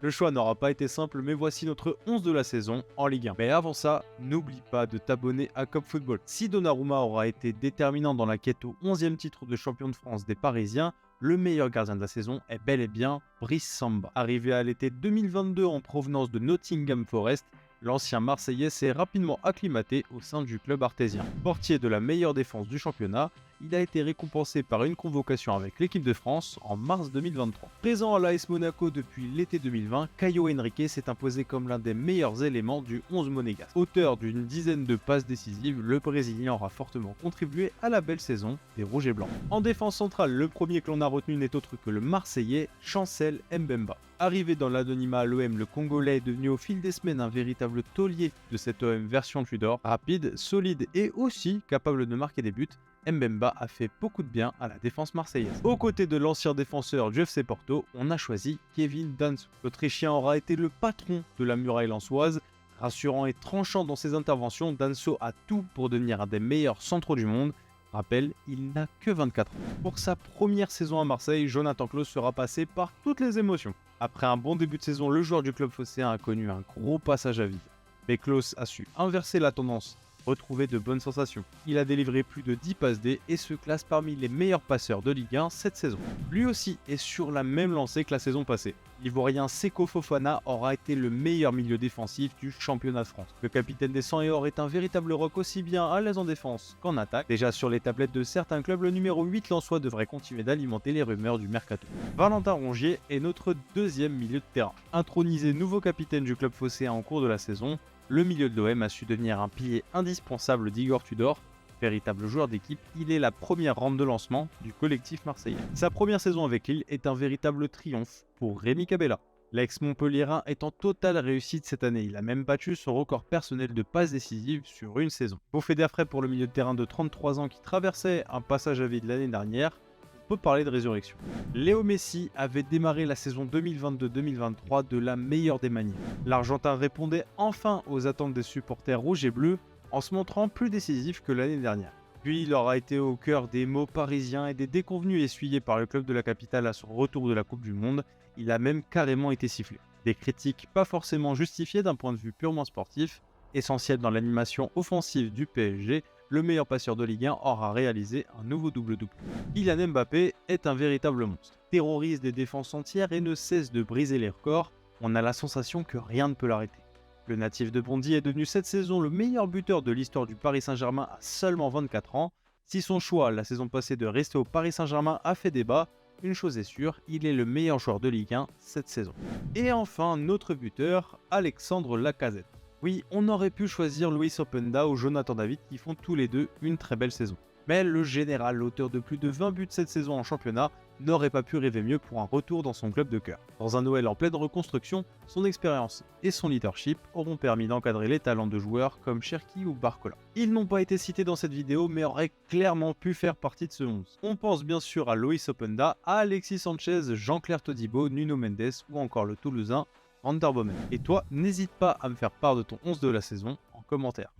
Le choix n'aura pas été simple, mais voici notre 11 de la saison en Ligue 1. Mais avant ça, n'oublie pas de t'abonner à Cop Football. Si Donnarumma aura été déterminant dans la quête au 11e titre de champion de France des Parisiens, le meilleur gardien de la saison est bel et bien Brice Samba. Arrivé à l'été 2022 en provenance de Nottingham Forest, l'ancien Marseillais s'est rapidement acclimaté au sein du club artésien. Portier de la meilleure défense du championnat, il a été récompensé par une convocation avec l'équipe de France en mars 2023. Présent à l'AS Monaco depuis l'été 2020, Caio Henrique s'est imposé comme l'un des meilleurs éléments du 11 monégasque. Auteur d'une dizaine de passes décisives, le Brésilien aura fortement contribué à la belle saison des Rouges et Blancs. En défense centrale, le premier que l'on a retenu n'est autre que le Marseillais Chancel Mbemba. Arrivé dans l'anonymat à l'OM, le Congolais est devenu au fil des semaines un véritable taulier de cette OM version Tudor. Rapide, solide et aussi capable de marquer des buts, Mbemba a fait beaucoup de bien à la défense marseillaise. Aux côtés de l'ancien défenseur du FC Porto, on a choisi Kevin Danso. L'Autrichien aura été le patron de la muraille lensoise. Rassurant et tranchant dans ses interventions, Danso a tout pour devenir un des meilleurs centraux du monde. Rappel, il n'a que 24 ans. Pour sa première saison à Marseille, Jonathan Klaus sera passé par toutes les émotions. Après un bon début de saison, le joueur du club phocéen a connu un gros passage à vide. Mais Klaus a su inverser la tendance, retrouver de bonnes sensations. Il a délivré plus de 10 passes D et se classe parmi les meilleurs passeurs de Ligue 1 cette saison. Lui aussi est sur la même lancée que la saison passée. L'Ivoirien Seko Fofana aura été le meilleur milieu défensif du championnat de France. Le capitaine des 100 et or est un véritable rock aussi bien à l'aise en défense qu'en attaque. Déjà sur les tablettes de certains clubs, le numéro 8 lensois devrait continuer d'alimenter les rumeurs du mercato. Valentin Rongier est notre deuxième milieu de terrain. Intronisé nouveau capitaine du club phocéen en cours de la saison, le milieu de l'OM a su devenir un pilier indispensable d'Igor Tudor. Véritable joueur d'équipe, il est la première rampe de lancement du collectif marseillais. Sa première saison avec Lille est un véritable triomphe pour Rémi Cabella. L'ex-Montpellierin est en totale réussite cette année, il a même battu son record personnel de passes décisives sur une saison. Bouffée d'air frais pour le milieu de terrain de 33 ans qui traversait un passage à vide l'année dernière, on peut parler de résurrection. Léo Messi avait démarré la saison 2022-2023 de la meilleure des manières. L'Argentin répondait enfin aux attentes des supporters rouges et bleus en se montrant plus décisif que l'année dernière. Puis il aura été au cœur des mots parisiens et des déconvenues essuyées par le club de la capitale à son retour de la Coupe du Monde. Il a même carrément été sifflé. Des critiques pas forcément justifiées d'un point de vue purement sportif. Essentiel dans l'animation offensive du PSG, le meilleur passeur de Ligue 1 aura réalisé un nouveau double-double. Kylian Mbappé est un véritable monstre. Terrorise des défenses entières et ne cesse de briser les records. On a la sensation que rien ne peut l'arrêter. Le natif de Bondy est devenu cette saison le meilleur buteur de l'histoire du Paris Saint-Germain à seulement 24 ans. Si son choix la saison passée de rester au Paris Saint-Germain a fait débat, une chose est sûre, il est le meilleur joueur de Ligue 1 cette saison. Et enfin, notre buteur, Alexandre Lacazette. Oui, on aurait pu choisir Luis Openda ou Jonathan David qui font tous les deux une très belle saison. Mais le général, l'auteur de plus de 20 buts cette saison en championnat, n'aurait pas pu rêver mieux pour un retour dans son club de cœur. Dans un Noël en pleine reconstruction, son expérience et son leadership auront permis d'encadrer les talents de joueurs comme Cherki ou Barcola. Ils n'ont pas été cités dans cette vidéo mais auraient clairement pu faire partie de ce 11. On pense bien sûr à Luis Openda, à Alexis Sanchez, Jean-Claire Todibo, Nuno Mendes ou encore le Toulousain Van der Bomen. Et toi, n'hésite pas à me faire part de ton 11 de la saison en commentaire.